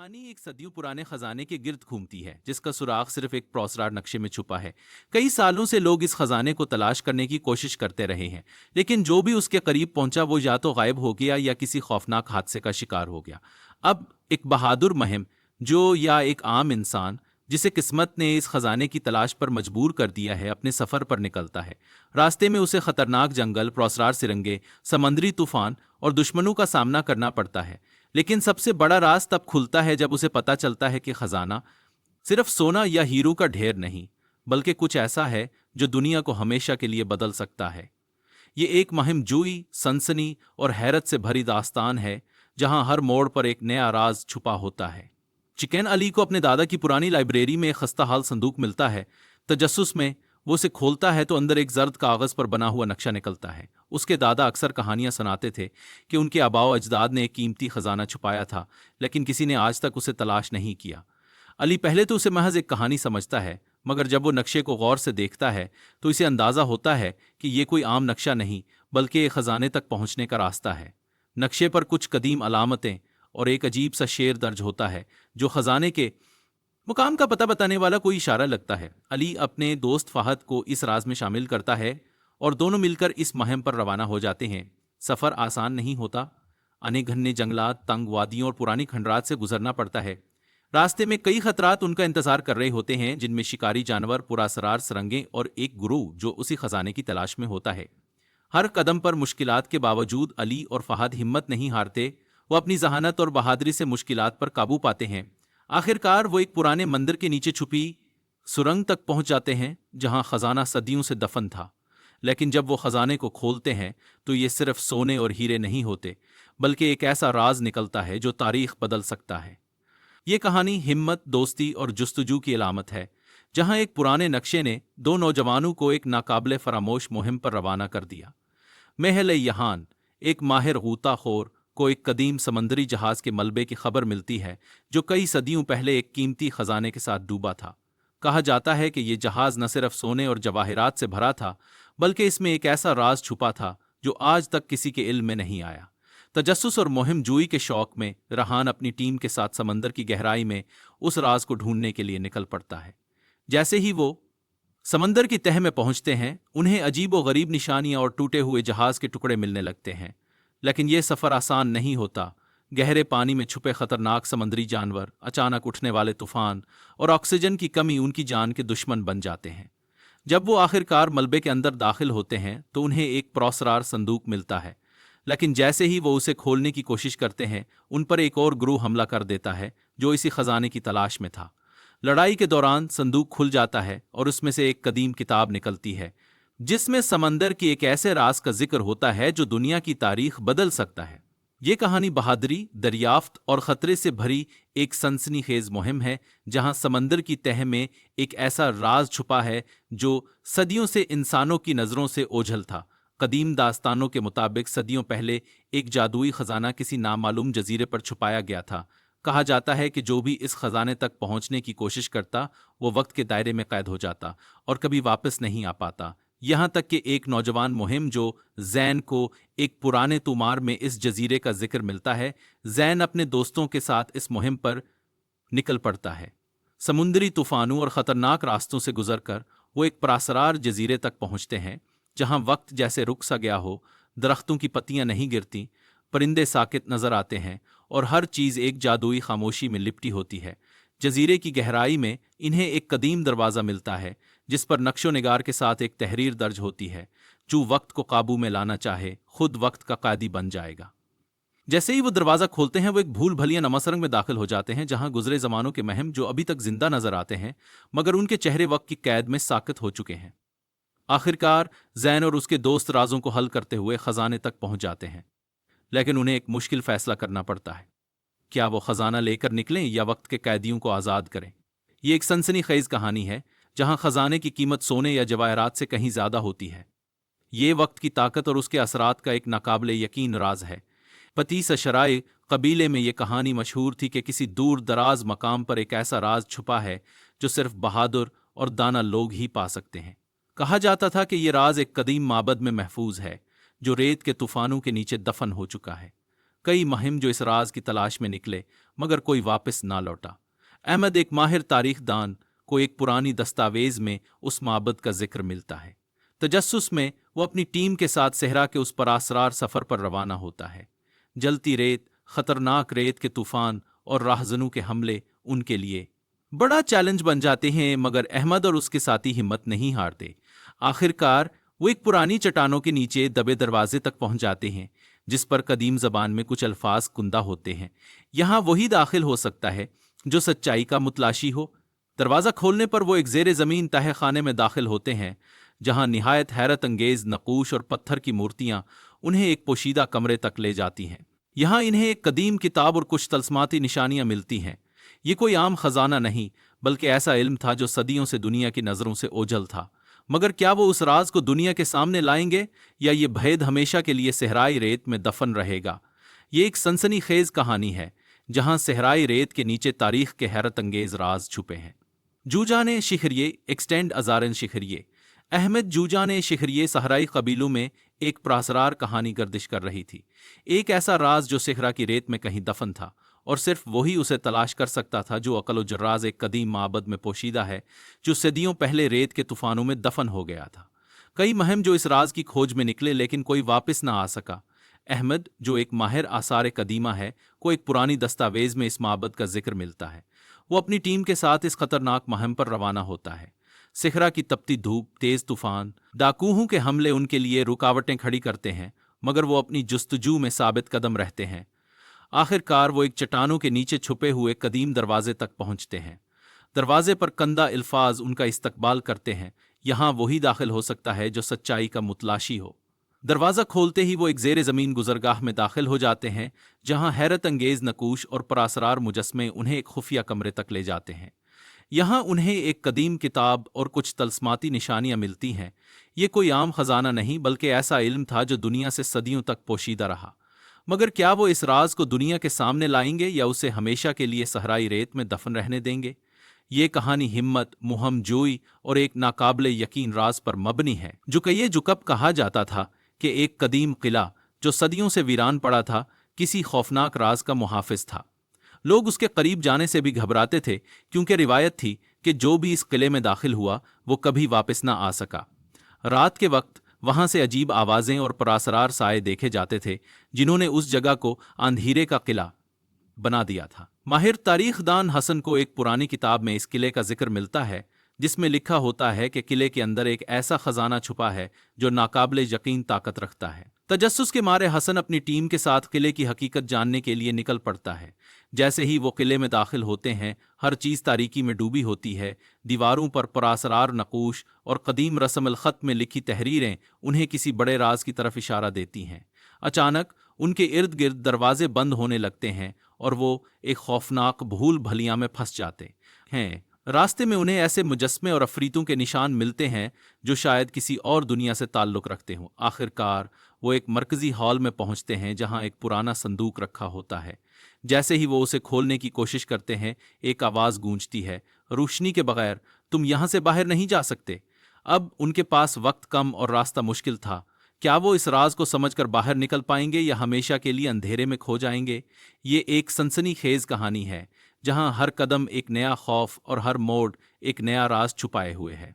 कहानी एक सदियों पुराने खजाने के गिर्द घूमती है जिसका सुराग सिर्फ एक प्रोसरार नक्शे में छुपा है। कई सालों से लोग इस खजाने को तलाश करने की कोशिश करते रहे हैं, लेकिन जो भी उसके करीब पहुंचा वो या तो गायब हो गया या किसी खौफनाक हादसे का शिकार हो गया। अब एक बहादुर मुहिम जो या एक आम इंसान जिसे किस्मत ने इस खजाने की तलाश पर मजबूर कर दिया है, अपने सफर पर निकलता है। रास्ते में उसे खतरनाक जंगल, प्रोसरार सिरंगे, समंदरी तूफान और दुश्मनों का सामना करना पड़ता है। लेकिन सबसे बड़ा राज तब खुलता है जब उसे पता चलता है कि खजाना सिर्फ सोना या हीरो का ढेर नहीं, बल्कि कुछ ऐसा है जो दुनिया को हमेशा के लिए बदल सकता है। ये एक मुहिम जुई, सनसनी और हैरत से भरी दास्तान है, जहां हर मोड़ पर एक नया राज छुपा होता है। चिकन अली को अपने दादा की पुरानी लाइब्रेरी में एक खस्ता हाल संदूक मिलता है। तजस्सुस में वो उसे खोलता है तो अंदर एक जर्द कागज पर बना हुआ नक्शा निकलता है। उसके दादा अक्सर कहानियां सुनाते थे कि उनके आबाओ अजदाद ने एक कीमती खजाना छुपाया था, लेकिन किसी ने आज तक उसे तलाश नहीं किया। अली पहले तो उसे महज एक कहानी समझता है, मगर जब वो नक्शे को गौर से देखता है तो इसे अंदाजा होता है कि ये कोई आम नक्शा नहीं, बल्कि एक खजाने तक पहुंचने का रास्ता है। नक्शे पर कुछ कदीम अलामतें और एक अजीब सा शेर दर्ज होता है जो खजाने के मुकाम का पता बताने वाला कोई इशारा लगता है। अली अपने दोस्त फहद को इस राज में शामिल करता है और दोनों मिलकर इस मुहिम पर रवाना हो जाते हैं। सफर आसान नहीं होता। अनेक घने जंगलात, तंग वादियों और पुरानी खंडरात से गुजरना पड़ता है। रास्ते में कई खतरात उनका इंतजार कर रहे होते हैं, जिनमें शिकारी जानवर, पुरासरार सुरंगें और एक गुरु जो उसी खजाने की तलाश में होता है। हर कदम पर मुश्किलात के बावजूद अली और फहद हिम्मत नहीं हारते। वो अपनी जहानत और बहादुरी से मुश्किलात पर काबू पाते हैं। आखिरकार वो एक पुराने मंदिर के नीचे छुपी सुरंग तक पहुंच जाते हैं, जहां खजाना सदियों से दफन था। लेकिन जब वो खजाने को खोलते हैं तो ये सिर्फ सोने और हीरे नहीं होते, बल्कि एक ऐसा राज निकलता है जो तारीख बदल सकता है। ये कहानी हिम्मत, दोस्ती और जुस्तजू की अलामत है, जहां एक पुराने नक्शे ने दो नौजवानों को एक नाकाबिले फरामोश मुहिम पर रवाना कर दिया। महल-ए-यहान, एक माहिर गूताखोर को एक कदीम समंदरी जहाज के मलबे की खबर मिलती है जो कई सदियों पहले एक कीमती खजाने के साथ डूबा था। कहा जाता है कि यह जहाज न सिर्फ सोने और जवाहिरात से भरा था, बल्कि इसमें एक ऐसा राज छुपा था जो आज तक किसी के इल्म में नहीं आया। तजस्सुस और मुहिम जुई के शौक में रहान अपनी टीम के साथ समंदर की गहराई में उस राज को ढूंढने के लिए निकल पड़ता है। जैसे ही वो समंदर की तह में पहुंचते हैं, उन्हें अजीब व गरीब निशानियां और टूटे हुए जहाज के टुकड़े मिलने लगते हैं। लेकिन यह सफर आसान नहीं होता। गहरे पानी में छुपे खतरनाक समंदरी जानवर, अचानक उठने वाले तूफान और ऑक्सीजन की कमी उनकी जान के दुश्मन बन जाते हैं। जब वो आखिरकार मलबे के अंदर दाखिल होते हैं तो उन्हें एक पुरस्कार संदूक मिलता है, लेकिन जैसे ही वो उसे खोलने की कोशिश करते हैं, उन पर एक और गिरोह हमला कर देता है जो इसी खजाने की तलाश में था। लड़ाई के दौरान संदूक खुल जाता है और उसमें से एक कदीम किताब निकलती है जिसमें समंदर की एक ऐसे राज का जिक्र होता है जो दुनिया की तारीख बदल सकता है। ये कहानी बहादुरी, दरियाफ्त और खतरे से भरी एक सनसनीखेज मुहिम है, जहां समंदर की तह में एक ऐसा राज छुपा है जो सदियों से इंसानों की नजरों से ओझल था। कदीम दास्तानों के मुताबिक सदियों पहले एक जादुई खजाना किसी नामालूम जजीरे पर छुपाया गया था। कहा जाता है कि जो भी इस खजाने तक पहुंचने की कोशिश करता वो वक्त के दायरे में कैद हो जाता और कभी वापस नहीं आ पाता। यहां तक कि एक नौजवान मुहिम जो जैन को एक पुराने तुमार में इस जजीरे का जिक्र मिलता है। जैन अपने दोस्तों के साथ इस मुहिम पर निकल पड़ता है। समुद्री तूफानों और खतरनाक रास्तों से गुजरकर वो एक पुरस्कार जजीरे तक पहुंचते हैं, जहां वक्त जैसे रुक सा गया हो। दरख्तों की पत्तियां नहीं गिरती, परिंदे साकित नजर आते हैं और हर चीज एक जादुई खामोशी में लिपटी होती है। जजीरे की गहराई में इन्हें एक कदीम दरवाजा मिलता है जिस पर नक्शो निगार के साथ एक तहरीर दर्ज होती है, जो वक्त को काबू में लाना चाहे खुद वक्त का कादी बन जाएगा। जैसे ही वो दरवाजा खोलते हैं, वो एक भूल भलिया नमसरंग में दाखिल हो जाते हैं, जहां गुजरे जमानों के महम जो अभी तक जिंदा नजर आते हैं, मगर उनके चेहरे वक्त की कैद में साकित हो चुके हैं। आखिरकार जैन और उसके दोस्त राजों को हल करते हुए खजाने तक पहुंच जाते हैं, लेकिन उन्हें एक मुश्किल फैसला करना पड़ता है। क्या वो खजाना लेकर निकलें या वक्त के कैदियों को आजाद करें? ये एक सनसनीखेज कहानी है जहां खजाने की कीमत सोने या जवाहरात से कहीं ज्यादा होती है। ये वक्त की ताकत और उसके असरात का एक नाकाबिले यकीन राज है। पतीस शराय कबीले में ये कहानी मशहूर थी कि किसी दूर दराज मकाम पर एक ऐसा राज छुपा है जो सिर्फ बहादुर और दाना लोग ही पा सकते हैं। कहा जाता था कि यह राज एक कदीम माबद में महफूज है जो रेत के तूफानों के नीचे दफन हो चुका है। कई मुहिम जो इस राज की तलाश में निकले, मगर कोई वापस ना लौटा। अहमद, एक माहिर तारीख दान, को एक पुरानी दस्तावेज में उस माबद का जिक्र मिलता है। तजस्सुस में वो अपनी टीम के साथ सहरा के उस परासरार सफर पर रवाना होता है। जलती रेत, खतरनाक रेत के तूफान और राहजनों के हमले उनके लिए बड़ा चैलेंज बन जाते हैं, मगर अहमद और उसके साथी हिम्मत नहीं हारते। आखिरकार वो एक पुरानी चट्टानों के नीचे दबे दरवाजे तक पहुंच जाते हैं, जिस पर कदीम जबान में कुछ अल्फाज कुंदा होते हैं। यहाँ वही दाखिल हो सकता है जो सच्चाई का मुतलाशी हो। दरवाज़ा खोलने पर वो एक ज़ेरे ज़मीन तहे खाने में दाखिल होते हैं, जहाँ निहायत हैरत अंगेज नकूश और पत्थर की मूर्तियाँ उन्हें एक पोशीदा कमरे तक ले जाती हैं। यहाँ इन्हें एक कदीम किताब और कुछ तलस्माती निशानियाँ मिलती हैं। ये कोई आम खजाना नहीं, बल्कि ऐसा इल्म था जो सदियों से दुनिया की नज़रों से ओझल था। मगर क्या वो उस राज को दुनिया के सामने लाएंगे, या ये भेद हमेशा के लिए सहराई रेत में दफन रहेगा? ये एक सनसनीखेज कहानी है, जहां सहराई रेत के नीचे तारीख के हैरत अंगेज राज छुपे हैं। जूजान शिखरिये, एक्सटेंड अजारन शिखरिये। अहमद जूजान शिखरिये सहराई कबीलों में एक प्रासरार कहानी गर्दिश कर रही थी। एक ऐसा राज जो सहरा की रेत में कहीं दफन था, और सिर्फ वही उसे तलाश कर सकता था, जो अकल व जर्राज एक कदीम माबद में पोशीदा है, जो सदियों पहले रेत के तूफानों में दफन हो गया था। कई मुहिम जो इस राज की खोज में निकले, लेकिन कोई वापस ना आ सका। अहमद, जो एक माहिर आसार कदीमा है, को एक पुरानी दस्तावेज में इस माबद का जिक्र मिलता है। वो अपनी टीम के साथ इस खतरनाक मुहिम पर रवाना होता है। सिखरा की तपती धूप, तेज तूफान, डाकूओं के हमले उनके लिए रुकावटें खड़ी करते हैं, मगर वो अपनी जुस्तजू में साबित कदम रहते हैं। आखिरकार वो एक चट्टानों के नीचे छुपे हुए कदीम दरवाजे तक पहुंचते हैं। दरवाजे पर कंदा अल्फाज उनका इस्तकबाल करते हैं, यहाँ वही दाखिल हो सकता है जो सच्चाई का मुतलाशी हो। दरवाज़ा खोलते ही वो एक ज़ेरे ज़मीन गुजरगाह में दाखिल हो जाते हैं, जहाँ हैरत अंगेज नकूश और परासरार मुजस्मे उन्हें एक खुफिया कमरे तक ले जाते हैं। यहाँ उन्हें एक कदीम किताब और कुछ तलस्माती निशानियाँ मिलती हैं। ये कोई आम खजाना नहीं, बल्कि ऐसा इल्म था जो दुनिया से सदियों तक पोशीदा रहा। मगर क्या वो इस राज को दुनिया के सामने लाएंगे, या उसे हमेशा के लिए सहराई रेत में दफन रहने देंगे? ये कहानी हिम्मत, मुहमजोई और एक नाकाबिले यकीन राज पर मबनी है। जुकैये जुकब कहा जाता था कि एक कदीम किला जो सदियों से वीरान पड़ा था, किसी खौफनाक राज का मुहाफिज था। लोग उसके करीब जाने से भी घबराते थे, क्योंकि रिवायत थी कि जो भी इस किले में दाखिल हुआ वो कभी वापस ना आ सका। रात के वक्त वहां से अजीब आवाजें और परासरार साए देखे जाते थे, जिन्होंने उस जगह को अंधेरे का किला बना दिया था। माहिर तारीखदान हसन को एक पुरानी किताब में इस किले का जिक्र मिलता है, जिसमें लिखा होता है कि किले के अंदर एक ऐसा खजाना छुपा है जो नाकाबिले यकीन ताकत रखता है। तजस्सुस के मारे हसन अपनी टीम के साथ किले की हकीकत जानने के लिए निकल पड़ता है। जैसे ही वो किले में दाखिल होते हैं, हर चीज़ तारीकी में डूबी होती है। दीवारों पर परासरार नकूश और कदीम रस्म अल ख़त में लिखी तहरीरें उन्हें किसी बड़े राज की तरफ इशारा देती हैं। अचानक उनके इर्द गिर्द दरवाजे बंद होने लगते हैं और वो एक खौफनाक भूल भलियां में फंस जाते हैं। रास्ते में उन्हें ऐसे मुजस्मे और अफरीतों के निशान मिलते हैं जो शायद किसी और दुनिया से ताल्लुक़ रखते हों। आखिरकार वो एक मरकजी हॉल में पहुंचते हैं, जहां एक पुराना संदूक रखा होता है। जैसे ही वो उसे खोलने की कोशिश करते हैं, एक आवाज़ गूंजती है, रोशनी के बगैर तुम यहां से बाहर नहीं जा सकते। अब उनके पास वक्त कम और रास्ता मुश्किल था। क्या वो इस राज को समझकर बाहर निकल पाएंगे, या हमेशा के लिए अंधेरे में खो जाएंगे? ये एक सनसनीखेज कहानी है, जहां हर कदम एक नया खौफ और हर मोड़ एक नया राज छुपाए हुए है।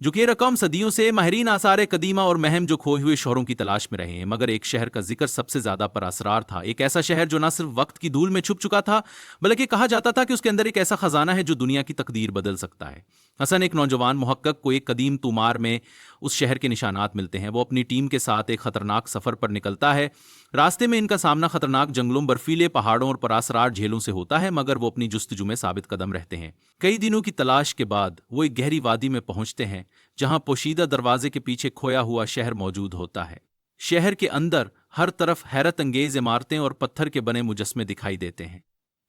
जुकेर रकम सदियों से माहिरीन आसार कदीमा और महम जो खोए हुए शहरों की तलाश में रहे हैं, मगर एक शहर का जिक्र सबसे ज्यादा पर असरार था। एक ऐसा शहर जो न सिर्फ वक्त की धूल में छुप चुका था, बल्कि कहा जाता था कि उसके अंदर एक ऐसा खजाना है जो दुनिया की तकदीर बदल सकता है। हसन, एक नौजवान मुहक्कक को एक कदीम तुमार में उस शहर के निशानात मिलते हैं। वो अपनी टीम के साथ एक खतरनाक सफर पर निकलता है। रास्ते में इनका सामना खतरनाक जंगलों, बर्फीले पहाड़ों और परासरार झीलों से होता है, मगर वो अपनी जुस्तजू में साबित कदम रहते हैं। कई दिनों की तलाश के बाद वो एक गहरी वादी में पहुंचते हैं, जहां पोशीदा दरवाजे के पीछे खोया हुआ शहर मौजूद होता है। शहर के अंदर हर तरफ हैरत अंगेज इमारतें और पत्थर के बने मुजस्मे दिखाई देते हैं,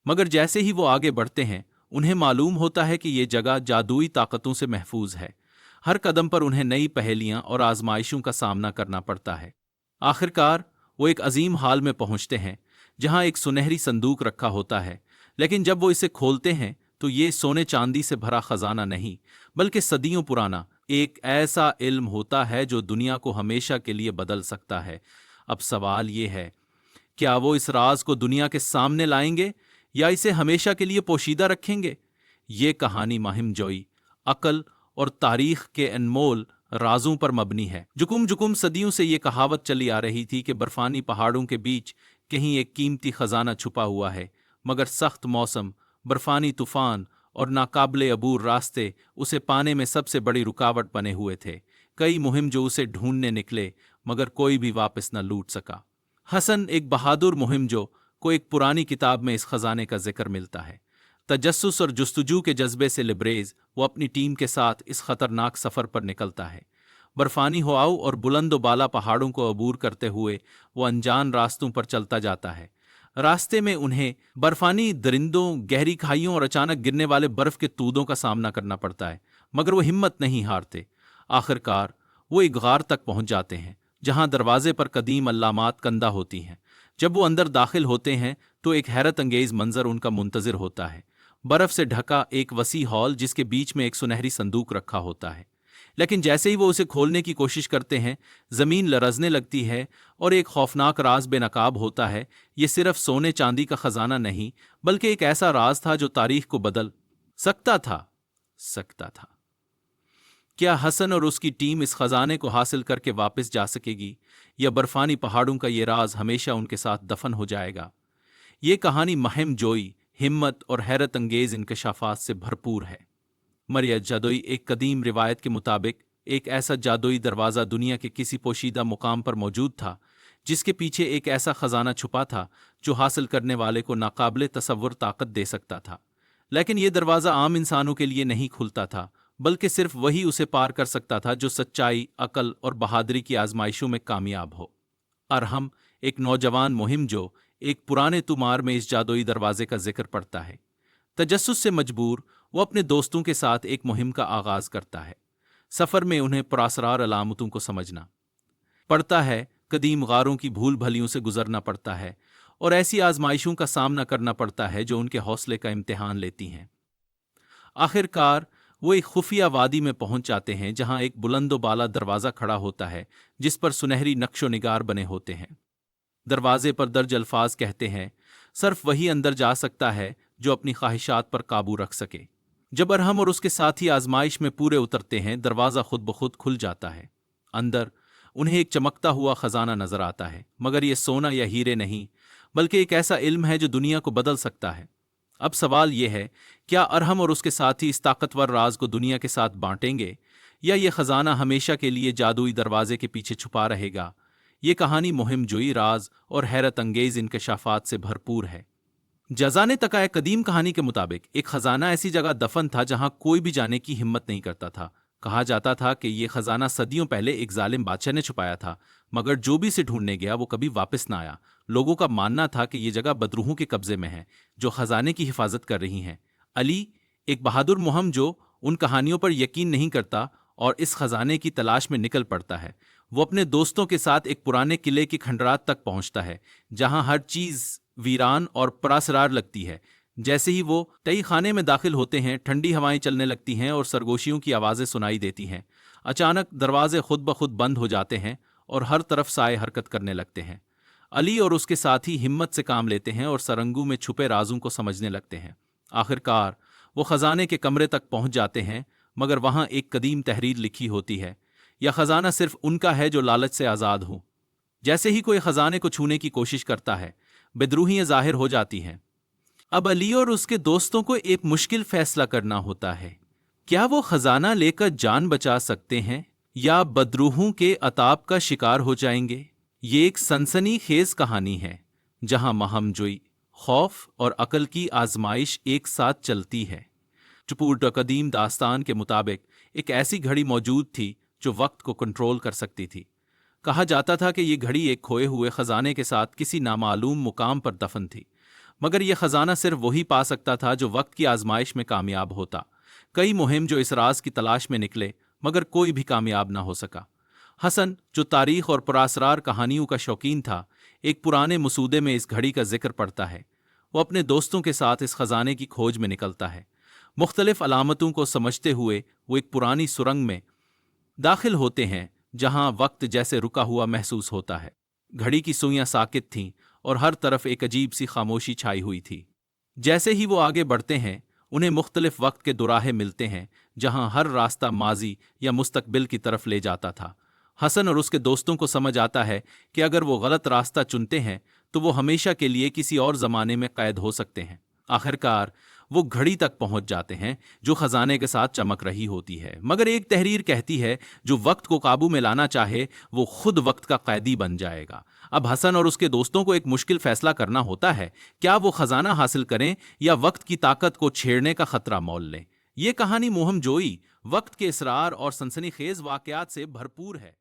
मगर जैसे ही वो आगे बढ़ते हैं, उन्हें मालूम होता है कि ये जगह जादुई ताकतों से महफूज है। हर कदम पर उन्हें नई पहेलियां और आजमाइशों का सामना करना पड़ता है। आखिरकार वो एक अजीम हाल में पहुंचते हैं, जहां एक सुनहरी संदूक रखा होता है। लेकिन जब वो इसे खोलते हैं तो ये सोने चांदी से भरा खजाना नहीं, बल्कि सदियों पुराना एक ऐसा इल्म होता है जो दुनिया को हमेशा के लिए बदल सकता है। अब सवाल ये है क्या वो इस राज को दुनिया के सामने लाएंगे या इसे हमेशा के लिए पोशीदा रखेंगे? ये कहानी माहिम जोई, अकल और तारीख के अनमोल राजों पर मबनी है। जुकुम जुकुम सदियों से ये कहावत चली आ रही थी कि बर्फानी पहाड़ों के बीच कहीं एक कीमती खजाना छुपा हुआ है, मगर सख्त मौसम, बर्फानी तूफान और नाकाबिले अबूर रास्ते उसे पाने में सबसे बड़ी रुकावट बने हुए थे। कई मुहिम जो उसे ढूंढने निकले, मगर कोई भी वापस न लूट सका। हसन, एक बहादुर मुहिम जो को एक पुरानी किताब में इस खजाने का जिक्र मिलता है। तजस्सुस और जुस्तजू के जज्बे से लिब्रेज वो अपनी टीम के साथ इस खतरनाक सफर पर निकलता है। बर्फानी हवाओं और बुलंद बाला पहाड़ों को अबूर करते हुए वो अनजान रास्तों पर चलता जाता है। रास्ते में उन्हें बर्फानी दरिंदों, गहरी खाइयों और अचानक गिरने वाले बर्फ के तूदों का सामना करना पड़ता है, मगर वो हिम्मत नहीं हारते। आखिरकार वो एक गार तक पहुंच जाते हैं, जहां दरवाजे पर कदीम अल्लामात कंदा होती हैं। जब वो अंदर दाखिल होते हैं तो एक हैरत अंगेज मंजर उनका मुंतजिर होता है। बर्फ से ढका एक वसी हॉल जिसके बीच में एक सुनहरी संदूक रखा होता है, लेकिन जैसे ही वो उसे खोलने की कोशिश करते हैं, जमीन लरजने लगती है और एक खौफनाक राज बेनकाब होता है। ये सिर्फ सोने चांदी का खजाना नहीं, बल्कि एक ऐसा राज था जो तारीख को बदल सकता था। क्या हसन और उसकी टीम इस खजाने को हासिल करके वापस जा सकेगी, या बर्फानी पहाड़ों का ये राज हमेशा उनके साथ दफन हो जाएगा? ये कहानी महम जोई, हिम्मत और हैरत अंगेज इंकशाफात से भरपूर है। मरिया जादोई, एक कदीम रिवायत के मुताबिक एक ऐसा जादुई दरवाज़ा दुनिया के किसी पोशीदा मुकाम पर मौजूद था, जिसके पीछे एक ऐसा खजाना छुपा था जो हासिल करने वाले को नाकाबिले तसव्वुर ताकत दे सकता था। लेकिन यह दरवाज़ा आम इंसानों के लिए नहीं खुलता था, बल्कि सिर्फ वही उसे पार कर सकता था जो सच्चाई, अकल और बहादुरी की आजमाइशों में कामयाब हो। अरहम, एक नौजवान मुहिम जो एक पुराने तुमार में इस जादुई दरवाजे का जिक्र पड़ता है। तजस्सुस से मजबूर वो अपने दोस्तों के साथ एक मुहिम का आगाज करता है। सफर में उन्हें पुरासरार अलामतों को समझना पड़ता है, कदीम गारों की भूल भलियों से गुजरना पड़ता है और ऐसी आजमाइशों का सामना करना पड़ता है जो उनके हौसले का इम्तिहान लेती हैं। आखिरकार वो एक खुफिया वादी में पहुंच जाते हैं, जहां एक बुलंदो बाला दरवाज़ा खड़ा होता है जिस पर सुनहरी नक्शो निगार बने होते हैं। दरवाजे पर दर्ज अल्फाज कहते हैं, सिर्फ वही अंदर जा सकता है जो अपनी ख्वाहिशात पर काबू रख सके। जब अरहम और उसके साथी आजमाइश में पूरे उतरते हैं, दरवाज़ा खुद ब खुद खुल जाता है। अंदर उन्हें एक चमकता हुआ खजाना नजर आता है, मगर यह सोना या हीरे नहीं, बल्कि एक ऐसा इल्म है जो दुनिया को बदल सकता है। अब सवाल यह है, क्या अरहम और उसके साथी इस ताकतवर राज को दुनिया के साथ बांटेंगे, या यह खजाना हमेशा के लिए जादुई दरवाजे के पीछे छुपा रहेगा? ये कहानी मुहिम जोई, राज और हैरत अंगेज इंकशाफात से भरपूर है। जज़ाने तकाए कदीम कहानी के मुताबिक एक खजाना ऐसी जगह दफन था जहां कोई भी जाने की हिम्मत नहीं करता था। कहा जाता था कि यह खजाना सदियों पहले एक जालिम बादशाह ने छुपाया था, मगर जो भी इसे ढूंढने गया वो कभी वापस ना आया। लोगों का मानना था कि यह जगह बदरूहों के कब्जे में है जो खजाने की हिफाजत कर रही हैं। अली, एक बहादुर मुहिम जो उन कहानियों पर यकीन नहीं करता और इस खजाने की तलाश में निकल पड़ता है। वो अपने दोस्तों के साथ एक पुराने किले की खंडरात तक पहुंचता है, जहां हर चीज वीरान और परासरार लगती है। जैसे ही वो तई खाने में दाखिल होते हैं, ठंडी हवाएं चलने लगती हैं और सरगोशियों की आवाज़ें सुनाई देती हैं। अचानक दरवाजे खुद ब खुद बंद हो जाते हैं और हर तरफ साए हरकत करने लगते हैं। अली और उसके साथी हिम्मत से काम लेते हैं और सरंगू में छुपे राजों को समझने लगते हैं। आखिरकार वो खजाने के कमरे तक पहुंच जाते हैं, मगर वहां एक कदीम तहरीर लिखी होती है, यह खजाना सिर्फ उनका है जो लालच से आज़ाद हो। जैसे ही कोई खजाने को छूने की कोशिश करता है, बेद्रूहियां जाहिर हो जाती हैं। अब अली और उसके दोस्तों को एक मुश्किल फैसला करना होता है। क्या वो खजाना लेकर जान बचा सकते हैं या बदरूहों के अताब का शिकार हो जाएंगे? ये एक सनसनीखेज कहानी है जहां महमजोई, खौफ और अकल की आजमाइश एक साथ चलती है। चुपूर कदीम दास्तान के मुताबिक एक ऐसी घड़ी मौजूद थी जो वक्त को कंट्रोल कर सकती थी। कहा जाता था कि यह घड़ी एक खोए हुए खजाने के साथ किसी नामालूम मुकाम पर दफन थी, मगर यह खजाना सिर्फ वही पा सकता था जो वक्त की आजमाइश में कामयाब होता। कई मुहिम जो इस राज की तलाश में निकले, मगर कोई भी कामयाब ना हो सका। हसन, जो तारीख और पुरासरार कहानियों का शौकीन था, एक पुराने मसूदे में इस घड़ी का जिक्र पड़ता है। वो अपने दोस्तों के साथ इस खजाने की खोज में निकलता है। मुख्तलिफ अलामतों को समझते हुए वो एक पुरानी सुरंग में दाखिल होते हैं, जहां वक्त जैसे रुका हुआ महसूस होता है। घड़ी की सुइयां साकित थीं और हर तरफ एक अजीब सी खामोशी छाई हुई थी। जैसे ही वो आगे बढ़ते हैं, उन्हें मुख्तलिफ वक्त के दुराहे मिलते हैं जहां हर रास्ता माजी या मुस्तकबिल की तरफ ले जाता था। हसन और उसके दोस्तों को समझ आता है कि अगर वो गलत रास्ता चुनते हैं तो वो हमेशा के लिए किसी और जमाने में कैद हो सकते हैं। आखिरकार वो घड़ी तक पहुंच जाते हैं जो खजाने के साथ चमक रही होती है, मगर एक तहरीर कहती है जो वक्त को काबू में लाना चाहे वो खुद वक्त का कैदी बन जाएगा। अब हसन और उसके दोस्तों को एक मुश्किल फैसला करना होता है, क्या वो खजाना हासिल करें या वक्त की ताकत को छेड़ने का खतरा मोल लें। ये कहानी मोहम जोई, वक्त के इसरार और सनसनीखेज वाकयात से भरपूर है।